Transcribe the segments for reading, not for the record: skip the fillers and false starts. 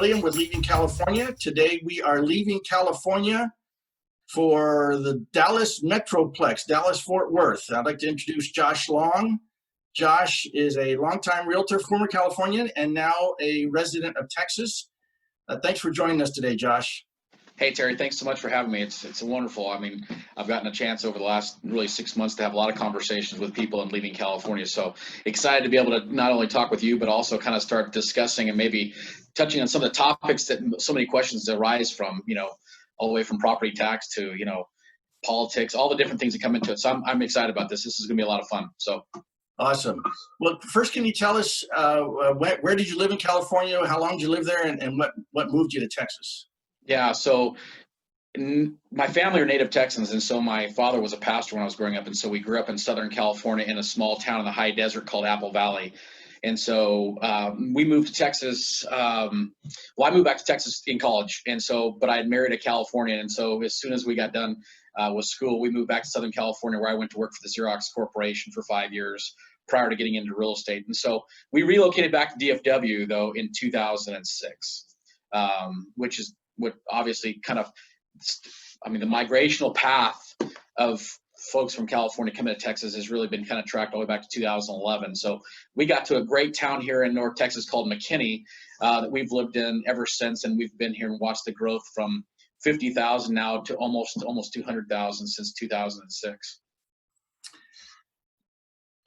William with Leaving California. Today we are leaving California for the Dallas Metroplex, Dallas-Fort Worth. I'd like to introduce Josh Long. Josh is a longtime realtor, former Californian, and now a resident of Texas. Thanks for joining us today, Josh. Hey, Terry, thanks so much for having me. It's wonderful. I mean, I've gotten a chance over the last really 6 months to have a lot of conversations with people in leaving California. So excited to be able to not only talk with you, but also kind of start discussing and maybe touching on some of the topics that so many questions arise from, all the way from property tax to, politics, all the different things that come into it. So I'm excited about this. This is going to be a lot of fun. So. Awesome. Well, first, can you tell us where did you live in California? How long did you live there, and what moved you to Texas? Yeah, so my family are native Texans, and so my father was a pastor when I was growing up, and so we grew up in Southern California in a small town in the high desert called Apple Valley. And so we moved to Texas. I moved back to Texas in college, and so, but I had married a Californian, and so as soon as we got done with school, we moved back to Southern California, where I went to work for the Xerox Corporation for 5 years prior to getting into real estate. And so we relocated back to DFW though in 2006, which is what obviously kind of, the migrational path of folks from California coming to Texas has really been kind of tracked all the way back to 2011. So we got to a great town here in North Texas called McKinney that we've lived in ever since, and we've been here and watched the growth from 50,000 now to almost 200,000 since 2006.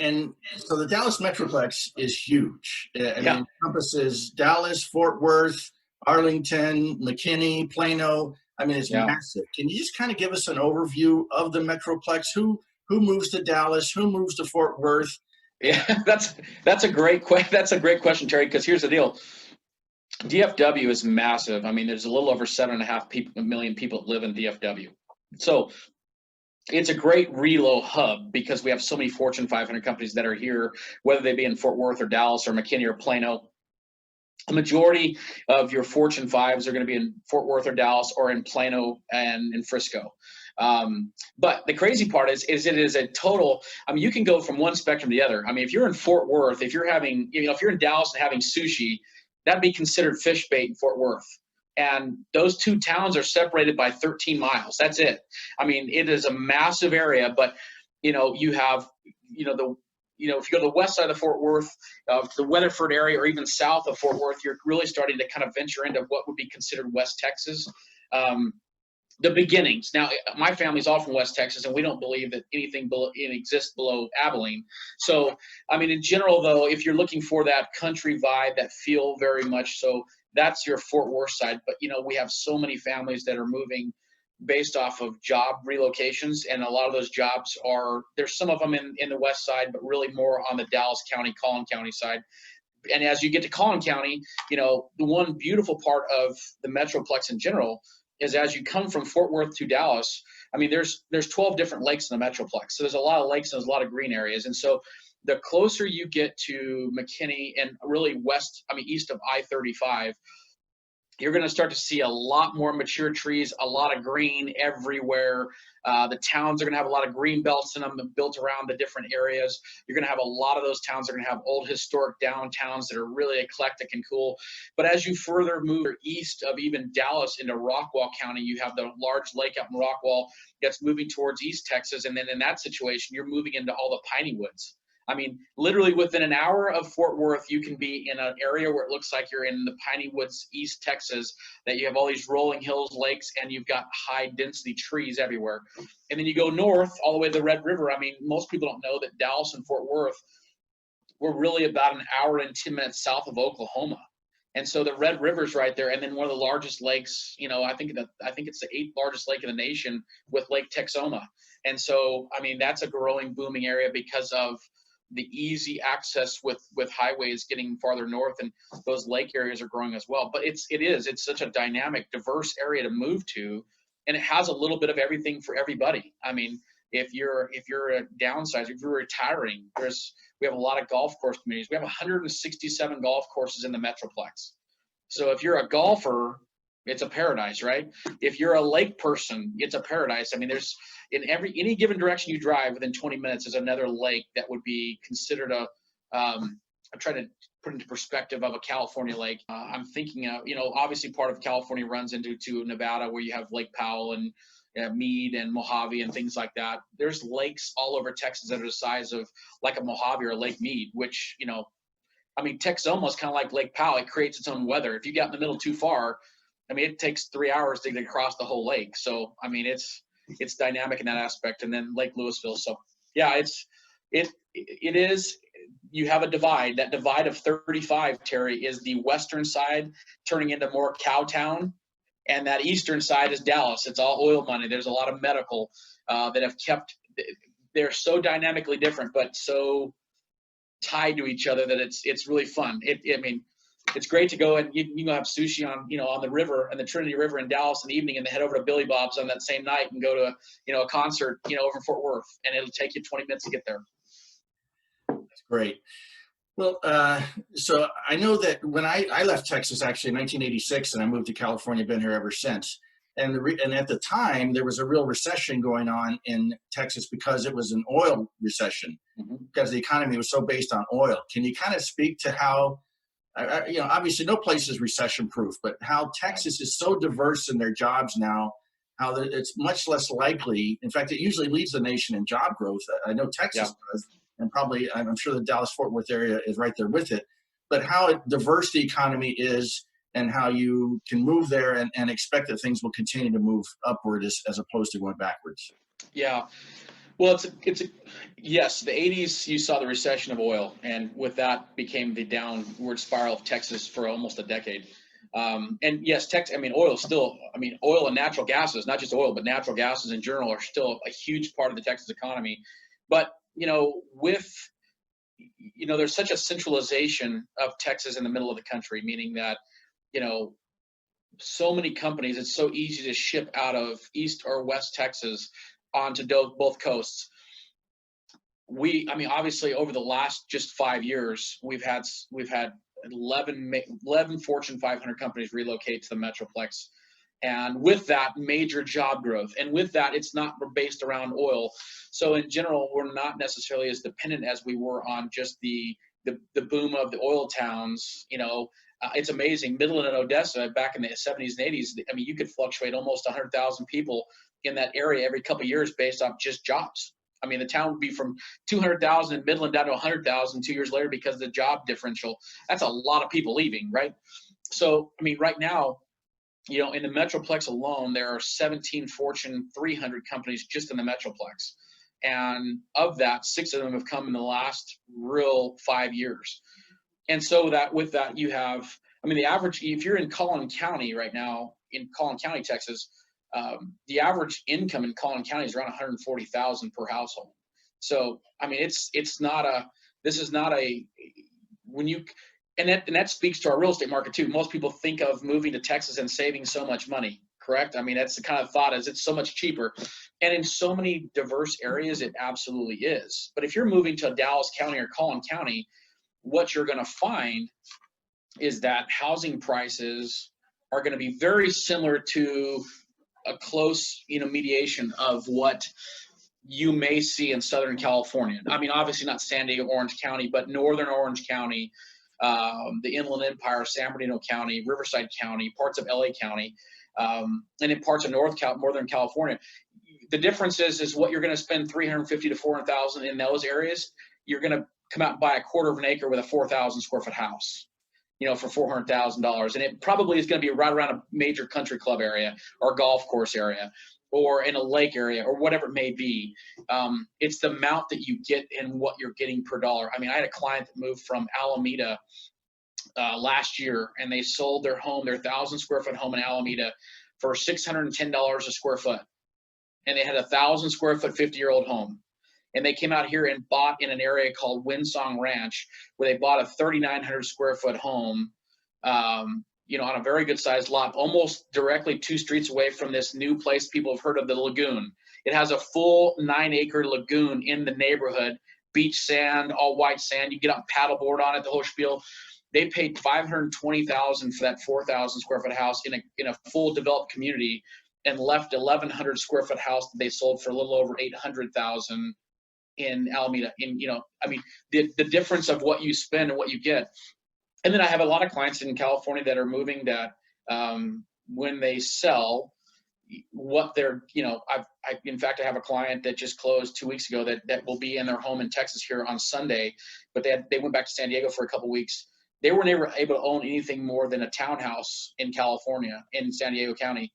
And so the Dallas Metroplex is huge. I mean, it encompasses Dallas, Fort Worth, Arlington, McKinney, Plano. I mean, it's massive. Can you just kind of give us an overview of the Metroplex? Who moves to Dallas? Who moves to Fort Worth? Yeah, that's a great question, Terry, because here's the deal. DFW is massive. I mean, there's a little over 7.5 million people that live in DFW. So it's a great relo hub because we have so many Fortune 500 companies that are here, whether they be in Fort Worth or Dallas or McKinney or Plano. A majority of your Fortune 5s are going to be in Fort Worth or Dallas or in Plano and in Frisco. But the crazy part is it is a total, you can go from one spectrum to the other. I mean, if you're in Fort Worth, if you're in Dallas and having sushi, that'd be considered fish bait in Fort Worth. And those two towns are separated by 13 miles. That's it. I mean, it is a massive area, but you have, if you go to the west side of Fort Worth, the Weatherford area, or even south of Fort Worth, you're really starting to kind of venture into what would be considered West Texas. The beginnings. Now, my family's all from West Texas, and we don't believe that anything exists below Abilene. So, in general, though, if you're looking for that country vibe, that feel very much so, that's your Fort Worth side. But, we have so many families that are moving based off of job relocations, and a lot of those jobs there's some of them in the west side, but really more on the Dallas County, Collin County side. And as you get to Collin County, the one beautiful part of the Metroplex in general is as you come from Fort Worth to Dallas, there's 12 different lakes in the Metroplex. So there's a lot of lakes and there's a lot of green areas. And so the closer you get to McKinney and really east of I-35, you're going to start to see a lot more mature trees, a lot of green everywhere. The towns are going to have a lot of green belts in them built around the different areas. You're going to have a lot of those towns are going to have old historic downtowns that are really eclectic and cool. But as you further move east of even Dallas into Rockwall County, you have the large lake out in Rockwall that's moving towards East Texas. And then in that situation, you're moving into all the piney woods. Literally within an hour of Fort Worth, you can be in an area where it looks like you're in the piney woods, East Texas, that you have all these rolling hills, lakes, and you've got high density trees everywhere. And then you go north all the way to the Red River. Most people don't know that Dallas and Fort Worth were really about an hour and 10 minutes south of Oklahoma. And so the Red River's right there. And then one of the largest lakes, I think it's the 8th largest lake in the nation with Lake Texoma. And so, that's a growing, booming area because of the easy access with highways getting farther north, and those lake areas are growing as well. But it's such a dynamic, diverse area to move to, and it has a little bit of everything for everybody. If you're a downsizer, if you're retiring, we have a lot of golf course communities. We have 167 golf courses in the Metroplex. So if you're a golfer, it's a paradise, right? If you're a lake person, it's a paradise. There's in any given direction you drive, within 20 minutes is another lake that would be considered a I'm trying to put into perspective of a California lake. I'm thinking of, obviously part of California runs into Nevada, where you have Lake Powell and Meade and Mojave and things like that. There's lakes all over Texas that are the size of like a Mojave or Lake Meade, which, Texas almost kind of like Lake Powell. It creates its own weather. If you get in the middle too far, it takes 3 hours to get across the whole lake. So, it's dynamic in that aspect. And then Lake Louisville. So yeah, it is, you have a divide. That divide of 35, Terry, is the western side turning into more cow town. And that eastern side is Dallas. It's all oil money. There's a lot of medical that have kept, they're so dynamically different, but so tied to each other that it's really fun. It's great to go and you can go have sushi on the river and the Trinity River in Dallas in the evening, and then head over to Billy Bob's on that same night and go to a concert over in Fort Worth, and it'll take you 20 minutes to get there. That's great. Well, so I know that when I left Texas actually in 1986, and I moved to California, been here ever since. And at the time there was a real recession going on in Texas because it was an oil recession, because the economy was so based on oil. Can you kind of speak to how? Obviously no place is recession proof, but how Texas is so diverse in their jobs now, how it's much less likely. In fact, it usually leads the nation in job growth. I know Texas does, and probably I'm sure the Dallas-Fort Worth area is right there with it, but how diverse the economy is and how you can move there and expect that things will continue to move upward as opposed to going backwards. Yeah. Well, yes, the 80s, you saw the recession of oil, and with that became the downward spiral of Texas for almost a decade. And yes, oil still, oil and natural gases, not just oil, but natural gases in general are still a huge part of the Texas economy. But, there's such a centralization of Texas in the middle of the country, meaning that, so many companies, it's so easy to ship out of East or West Texas onto both coasts. Obviously over the last just 5 years, we've had 11 Fortune 500 companies relocate to the Metroplex. And with that, major job growth. And with that, it's not based around oil. So in general, we're not necessarily as dependent as we were on just the boom of the oil towns. It's amazing. Midland and Odessa back in the 70s and 80s, you could fluctuate almost 100,000 people in that area every couple of years based off just jobs. The town would be from 200,000 in Midland down to 100,000 2 years later because of the job differential. That's a lot of people leaving, right? So, right now, in the Metroplex alone, there are 17 Fortune 300 companies just in the Metroplex. And of that, 6 of them have come in the last real 5 years. And so with that, you have, the average, if you're in Collin County right now, in Collin County, Texas, the average income in Collin County is around $140,000 per household. So, and that speaks to our real estate market too. Most people think of moving to Texas and saving so much money, correct? That's the kind of thought is it's so much cheaper. And in so many diverse areas, it absolutely is. But if you're moving to Dallas County or Collin County, what you're going to find is that housing prices are going to be very similar to a close, mediation of what you may see in Southern California. Obviously not San Diego, Orange County, but Northern Orange County, the Inland Empire, San Bernardino County, Riverside County, parts of LA County, and in parts of Northern California. The difference is what you're going to spend $350,000 to $400,000 in those areas. You're going to come out and buy a quarter of an acre with a 4,000 square foot house, for $400,000. And it probably is going to be right around a major country club area or golf course area or in a lake area or whatever it may be. It's the amount that you get and what you're getting per dollar. I had a client that moved from Alameda last year, and they sold their 1,000 square foot home in Alameda for $610 a square foot. And they had 1,000 square foot, 50-year-old home. And they came out here and bought in an area called Windsong Ranch, where they bought a 3,900 square foot home, on a very good sized lot, almost directly 2 streets away from this new place people have heard of, the Lagoon. It has a full 9-acre lagoon in the neighborhood, beach sand, all white sand. You get up paddleboard on it, the whole spiel. They paid $520,000 for that 4,000 square foot house in a full developed community, and left 1,100 square foot house that they sold for a little over $800,000 in Alameda. I mean, the difference of what you spend and what you get. And then I have a lot of clients in California that are moving that when they sell, what they're, in fact, I have a client that just closed 2 weeks ago that will be in their home in Texas here on Sunday, but they went back to San Diego for a couple of weeks. They were never able to own anything more than a townhouse in California, in San Diego County.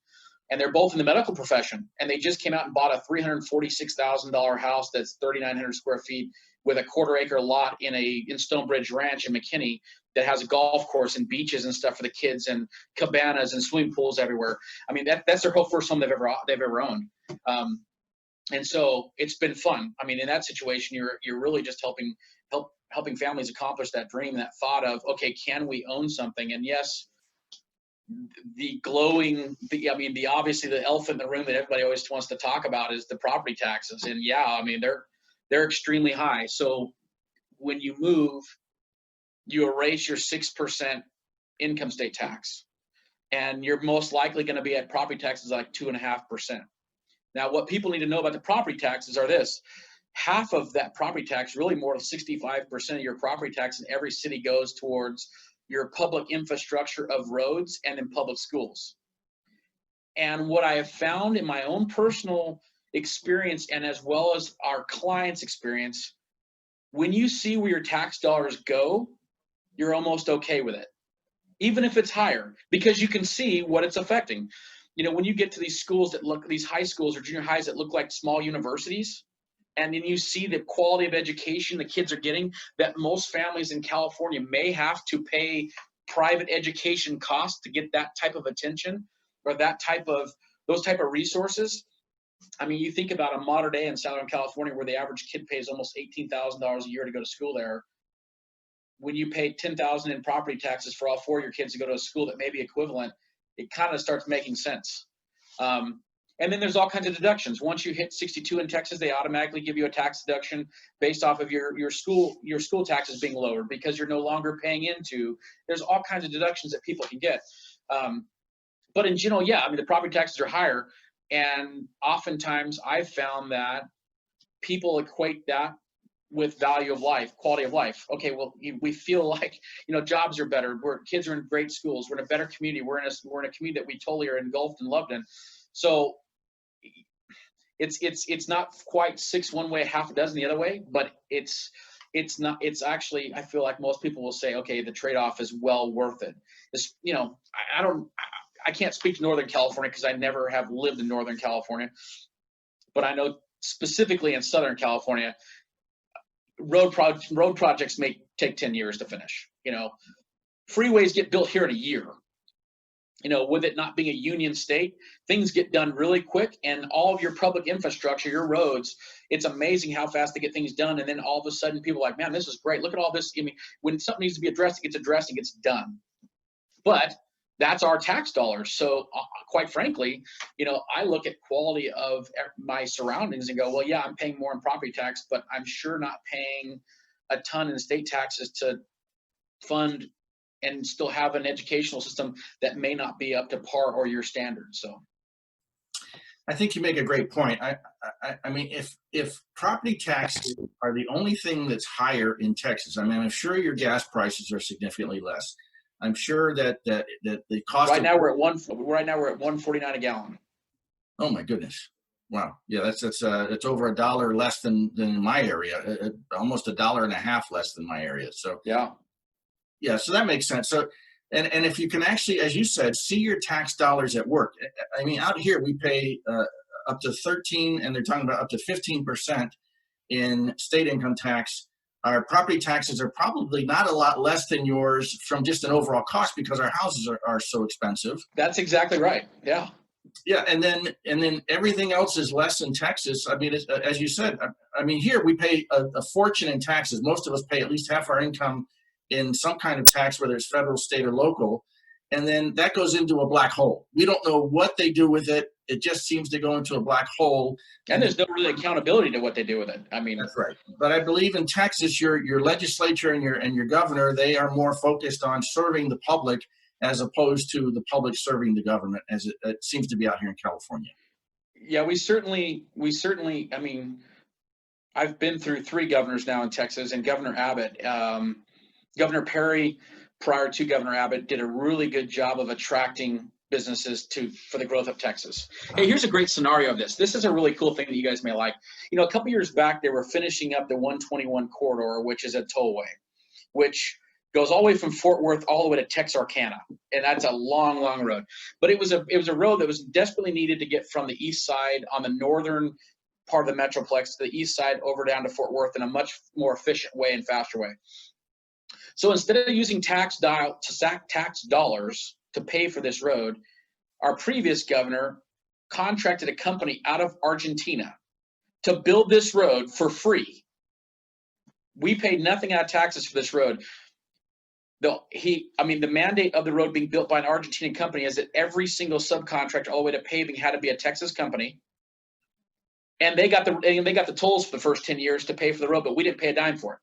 And they're both in the medical profession. And they just came out and bought a $346,000 house that's 3,900 square feet with a 1/4 acre lot in Stonebridge Ranch in McKinney that has a golf course and beaches and stuff for the kids and cabanas and swimming pools everywhere. I mean, that's their whole first home they've ever owned. And so it's been fun. I mean, in that situation, you're really just helping families accomplish that dream, that thought of, okay, can we own something? And yes, obviously the elephant in the room that everybody always wants to talk about is the property taxes. And yeah, I mean, they're extremely high. So when you move, you erase your 6% income state tax, and you're most likely going to be at property taxes like 2.5%. Now, what people need to know about the property taxes are this: half of that property tax, really more than 65% of your property tax in every city, goes towards your public infrastructure of roads and in public schools. And what I have found in my own personal experience, and as well as our clients' experience, when you see where your tax dollars go, you're almost okay with it, even if it's higher, because you can see what it's affecting. When you get to these schools these high schools or junior highs that look like small universities, and then you see the quality of education the kids are getting, that most families in California may have to pay private education costs to get that type of attention or those type of resources. I mean, you think about a modern day in Southern California where the average kid pays almost $18,000 a year to go to school there. When you pay $10,000 in property taxes for all 4 of your kids to go to a school that may be equivalent, it kind of starts making sense. And then there's all kinds of deductions. Once you hit 62 in Texas, they automatically give you a tax deduction based off of your school taxes being lowered because you're no longer paying into. There's all kinds of deductions that people can get. But in general, yeah, I mean, the property taxes are higher. And oftentimes I've found that people equate that with value of life, quality of life. Okay, well, we feel like, jobs are better. Kids are in great schools. We're in a better community. We're in a community that we totally are engulfed and loved in. So it's not quite 6 one way, half a dozen the other way, but it's actually, I feel like most people will say, okay, the trade-off is well worth it. I can't speak to Northern California because I never have lived in Northern California, but I know specifically in Southern California, road projects may take 10 years to finish. Freeways get built here in a year. With it not being a union state, things get done really quick, and all of your public infrastructure, your roads, it's amazing how fast they get things done. And then all of a sudden people are like, man, this is great. Look at all this. I mean, when something needs to be addressed, it gets addressed and gets done. But that's our tax dollars. So quite frankly, I look at quality of my surroundings and go, well, yeah, I'm paying more in property tax, but I'm sure not paying a ton in state taxes to fund and still have an educational system that may not be up to par or your standards. So I think you make a great point. I mean, if property taxes are the only thing that's higher in Texas, I mean, I'm sure your gas prices are significantly less. I'm sure that the cost right now we're at $1.49 a gallon. Oh my goodness. Wow. Yeah, that's over $1 less than in my area, almost $1.50 less than my area. So yeah, so that makes sense. So, and if you can actually, as you said, see your tax dollars at work. I mean, out here we pay up to 13, and they're talking about up to 15% in state income tax. Our property taxes are probably not a lot less than yours from just an overall cost because our houses are so expensive. That's exactly right. Yeah. Yeah, and then everything else is less in Texas. I mean, as you said, I mean, here we pay a fortune in taxes. Most of us pay at least half our income in some kind of tax, whether it's federal, state, or local, and then that goes into a black hole. We don't know what they do with it. It just seems to go into a black hole. And there's no really accountability to what they do with it. I mean, that's right. But I believe in Texas, your legislature and your governor, they are more focused on serving the public as opposed to the public serving the government, as it seems to be out here in California. Yeah, we certainly, I mean, I've been through 3 governors now in Texas, and Governor Abbott, Governor Perry, prior to Governor Abbott, did a really good job of attracting businesses for the growth of Texas. Hey, here's a great scenario of this. This is a really cool thing that you guys may like. You know, a couple years back, they were finishing up the 121 corridor, which is a tollway, which goes all the way from Fort Worth all the way to Texarkana, and that's a long, long road. But it was a road that was desperately needed to get from the east side on the northern part of the Metroplex to the east side over down to Fort Worth in a much more efficient way and faster way. So instead of using tax dollars to pay for this road, our previous governor contracted a company out of Argentina to build this road for free. We paid nothing out of taxes for this road. The mandate of the road being built by an Argentinian company is that every single subcontractor all the way to paving had to be a Texas company. And they got the tolls for the first 10 years to pay for the road, but we didn't pay a dime for it.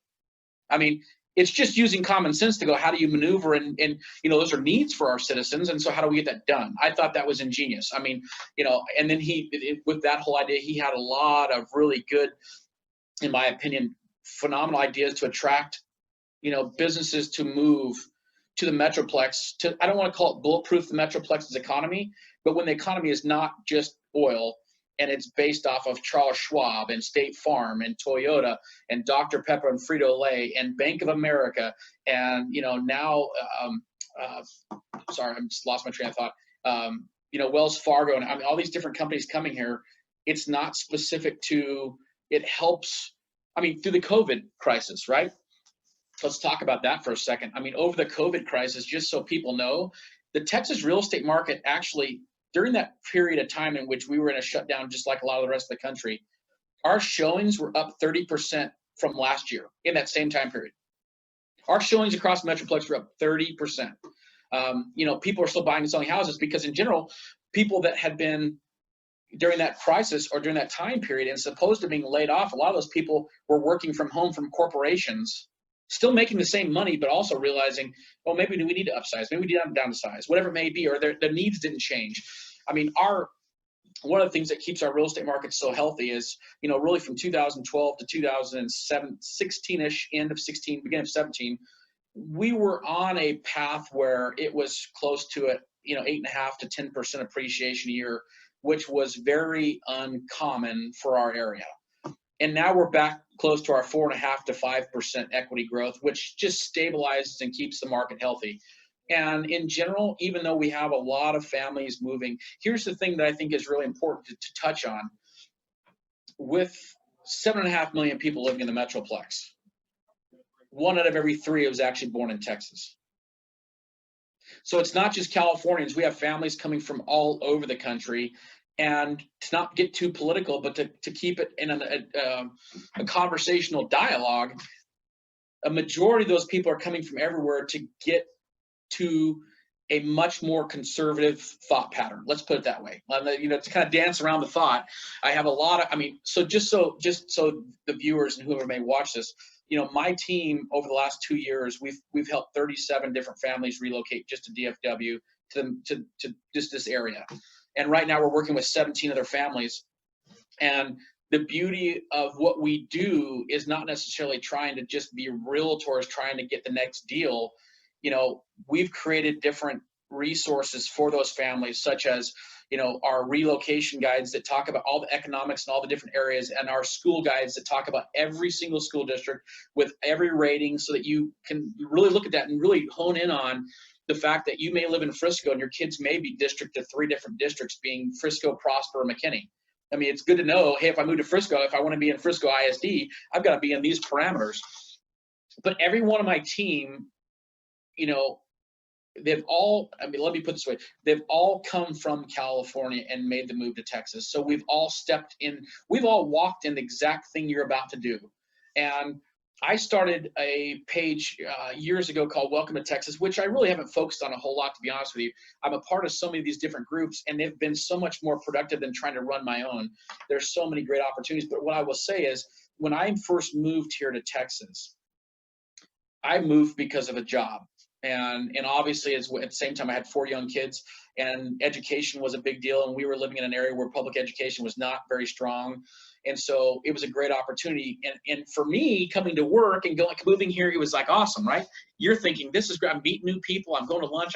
I mean, it's just using common sense to go, how do you maneuver? And you know, those are needs for our citizens. And so how do we get that done? I thought that was ingenious. I mean, you know, and then with that whole idea, he had a lot of really good, in my opinion, phenomenal ideas to attract, you know, businesses to move to the Metroplex. I don't want to call it bulletproof the Metroplex's economy, but when the economy is not just oil, and it's based off of Charles Schwab and State Farm and Toyota and Dr. Pepper and Frito-Lay and Bank of America and, you know, now, sorry, I just lost my train of thought. You know, Wells Fargo and I mean, all these different companies coming here. It's not specific to, it helps, I mean, through the COVID crisis, right? Let's talk about that for a second. I mean, over the COVID crisis, just so people know, the Texas real estate market actually, during that period of time in which we were in a shutdown, just like a lot of the rest of the country, our showings were up 30% from last year in that same time period. Our showings across the Metroplex were up 30%. You know, people are still buying and selling houses because in general, people that had been during that crisis or during that time period and supposed to being laid off, a lot of those people were working from home from corporations, still making the same money, but also realizing, oh, maybe we need to upsize, maybe we need to downsize, whatever it may be, or their needs didn't change. I mean, one of the things that keeps our real estate market so healthy is, you know, really from 2012 to 2007, 16-ish, end of 16, beginning of 17, we were on a path where it was close to it, you know, 8.5 to 10% appreciation a year, which was very uncommon for our area. And now we're back close to our 4.5 to 5% equity growth, which just stabilizes and keeps the market healthy. And in general, even though we have a lot of families moving, here's the thing that I think is really important to touch on. With 7.5 million people living in the Metroplex, 1 out of every 3 was actually born in Texas. So it's not just Californians. We have families coming from all over the country. And to not get too political, but to keep it in a conversational dialogue, a majority of those people are coming from everywhere to get to a much more conservative thought pattern. Let's put it that way. You know, to kind of dance around the thought, I have a lot of, I mean, so just so the viewers and whoever may watch this, you know, my team over the last 2 years, we've helped 37 different families relocate just to DFW to just this area. And right now we're working with 17 other families. And the beauty of what we do is not necessarily trying to just be realtors trying to get the next deal. You know, we've created different resources for those families, such as, you know, our relocation guides that talk about all the economics and all the different areas, and our school guides that talk about every single school district with every rating, so that you can really look at that and really hone in on the fact that you may live in Frisco and your kids may be districted to 3 different districts, being Frisco, Prosper, or McKinney. I mean, it's good to know, hey, if I move to Frisco, if I want to be in Frisco ISD, I've got to be in these parameters. But every one of my team, you know, they've all, I mean, let me put it this way, they've all come from California and made the move to Texas. So we've all stepped in, we've all walked in the exact thing you're about to do. And I started a page years ago called Welcome to Texas, which I really haven't focused on a whole lot, to be honest with you. I'm a part of so many of these different groups, and they've been so much more productive than trying to run my own. There's so many great opportunities. But what I will say is, when I first moved here to Texas, I moved because of a job. And obviously, at the same time, I had 4 young kids, and education was a big deal. And we were living in an area where public education was not very strong. And so it was a great opportunity. And for me, coming to work and moving here, it was like awesome, right? You're thinking, this is great. I'm meeting new people. I'm going to lunch.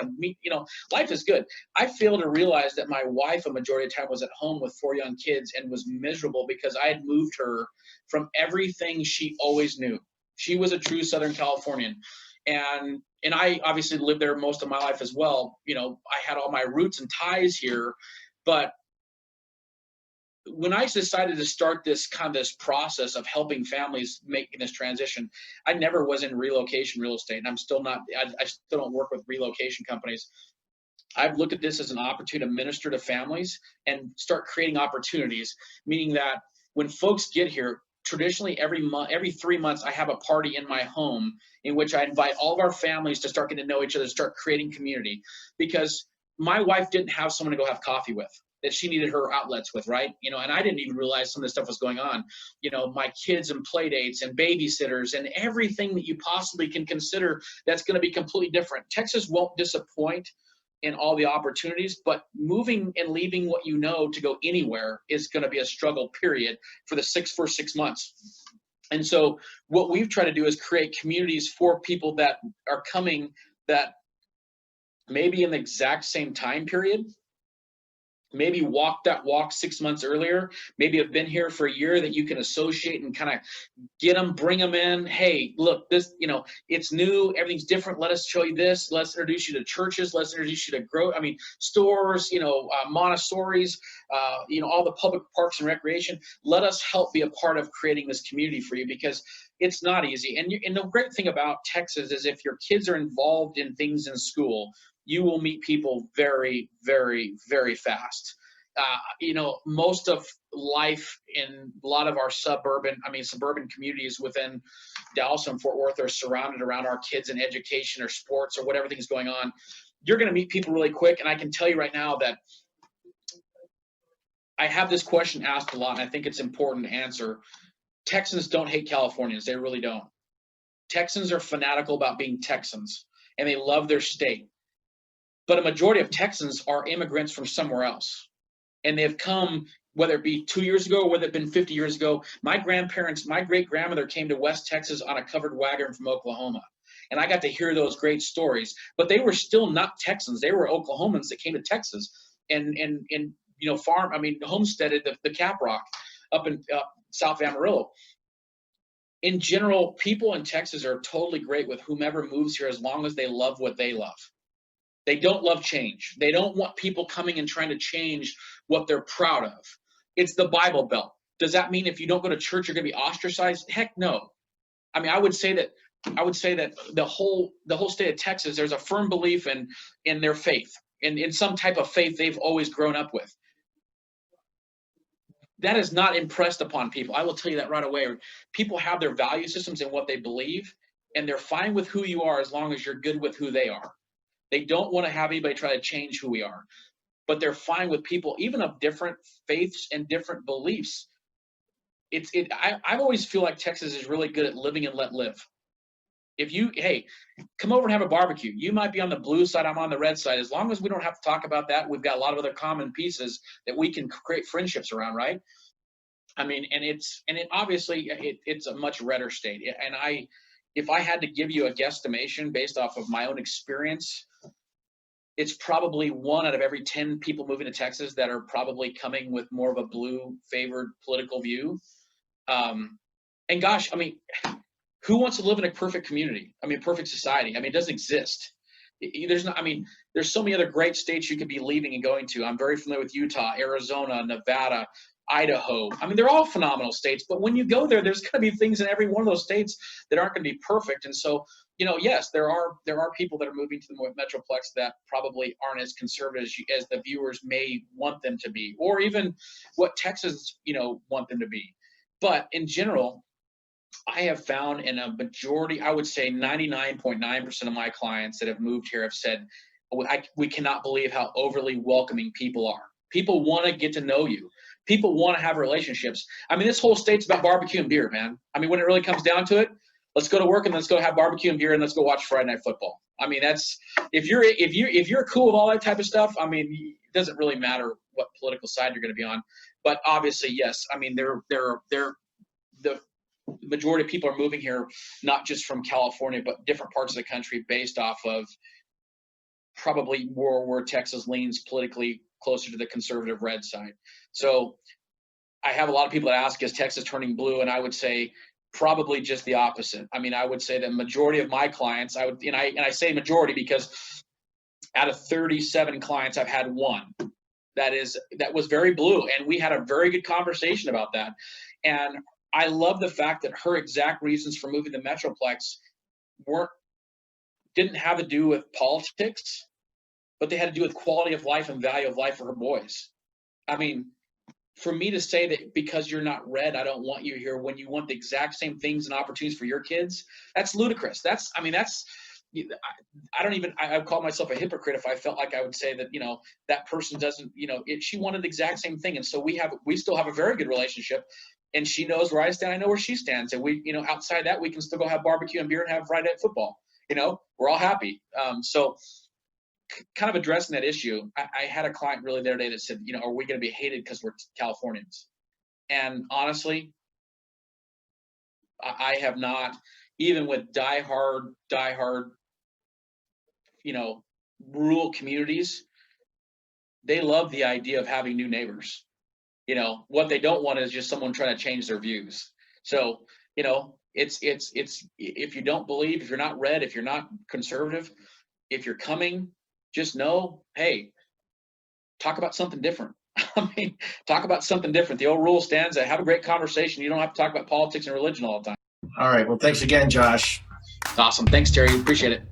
Life is good. I failed to realize that my wife, a majority of the time, was at home with 4 young kids and was miserable because I had moved her from everything she always knew. She was a true Southern Californian. And I obviously lived there most of my life as well. I had all my roots and ties here, but when I decided to start this process of helping families making this transition, I never was in relocation real estate, and I'm still not. I still don't work with relocation companies. I've looked at this as an opportunity to minister to families and start creating opportunities, meaning that when folks get here, traditionally every 3 months, I have a party in my home in which I invite all of our families to start getting to know each other, start creating community, because my wife didn't have someone to go have coffee with that she needed her outlets with, right? And I didn't even realize some of this stuff was going on. My kids and play dates and babysitters and everything that you possibly can consider that's going to be completely different. Texas won't disappoint in all the opportunities, but moving and leaving what you know to go anywhere is going to be a struggle, period, for the first 6 months. And so what we've tried to do is create communities for people that are coming that maybe in the exact same time period, maybe walk that walk 6 months earlier, maybe have been here for a year, that you can associate and kind of get them, bring them in. Hey, look, this, it's new, everything's different. Let us show you this. Let's introduce you to churches. Let's introduce you to stores, Montessori's, all the public parks and recreation. Let us help be a part of creating this community for you, because it's not easy. And the great thing about Texas is if your kids are involved in things in school, you will meet people very, very, very fast. Most of life in a lot of our suburban communities within Dallas and Fort Worth are surrounded around our kids in education or sports or whatever thing's going on. You're going to meet people really quick. And I can tell you right now that I have this question asked a lot, and I think it's important to answer. Texans don't hate Californians. They really don't. Texans are fanatical about being Texans, and they love their state. But a majority of Texans are immigrants from somewhere else. And they've come, whether it be 2 years ago or whether it been 50 years ago. My great-grandmother came to West Texas on a covered wagon from Oklahoma. And I got to hear those great stories. But they were still not Texans. They were Oklahomans that came to Texas and homesteaded the Cap Rock up in South Amarillo. In general, people in Texas are totally great with whomever moves here as long as they love what they love. They don't love change. They don't want people coming and trying to change what they're proud of. It's the Bible Belt. Does that mean if you don't go to church, you're going to be ostracized? Heck no. I would say that the whole state of Texas, there's a firm belief in their faith, in some type of faith they've always grown up with. That is not impressed upon people. I will tell you that right away. People have their value systems and what they believe, and they're fine with who you are as long as you're good with who they are. They don't want to have anybody try to change who we are, but they're fine with people, even of different faiths and different beliefs. I always feel like Texas is really good at living and let live. Hey, come over and have a barbecue. You might be on the blue side, I'm on the red side. As long as we don't have to talk about that, we've got a lot of other common pieces that we can create friendships around, right? It's a much redder state. And if I had to give you a guesstimation based off of my own experience, it's probably 1 out of every 10 people moving to Texas that are probably coming with more of a blue favored political view. And gosh, who wants to live in a perfect community? Perfect society. It doesn't exist. There's so many other great states you could be leaving and going to. I'm very familiar with Utah, Arizona, Nevada, Idaho. They're all phenomenal states, but when you go there, there's going to be things in every one of those states that aren't going to be perfect. And so, yes, there are people that are moving to the Metroplex that probably aren't as conservative as the viewers may want them to be, or even what Texans, want them to be. But in general, I have found in a majority, I would say 99.9% of my clients that have moved here have said, we cannot believe how overly welcoming people are. People want to get to know you. People want to have relationships. This whole state's about barbecue and beer, man. When it really comes down to it, let's go to work and let's go have barbecue and beer and let's go watch Friday Night Football. I mean, that's if you're cool with all that type of stuff. I mean, it doesn't really matter what political side you're going to be on. But obviously, yes. I mean, the majority of people are moving here, not just from California, but different parts of the country, based off of probably more where Texas leans politically closer to the conservative red side. So I have a lot of people that ask, is Texas turning blue? And I would say probably just the opposite. I mean, I would say the majority of my clients, and I say majority because out of 37 clients, I've had one that was very blue. And we had a very good conversation about that. And I love the fact that her exact reasons for moving to Metroplex didn't have to do with politics, but they had to do with quality of life and value of life for her boys. I mean, for me to say that because you're not red, I don't want you here when you want the exact same things and opportunities for your kids, that's ludicrous. I would call myself a hypocrite if I felt like I would say that, that person doesn't, she wanted the exact same thing. And so we still have a very good relationship, and she knows where I stand. I know where she stands. And we, outside that, we can still go have barbecue and beer and have Friday Night Football. We're all happy. So kind of addressing that issue, I had a client really the other day that said, are we going to be hated because we're Californians? And honestly, I have not, even with diehard, rural communities, they love the idea of having new neighbors. What they don't want is just someone trying to change their views. So, it's if you don't believe, if you're not red, if you're not conservative, if you're coming, just know, hey, talk about something different. I mean, talk about something different. The old rule stands that have a great conversation. You don't have to talk about politics and religion all the time. All right. Well, thanks again, Josh. Awesome. Thanks, Terry. Appreciate it.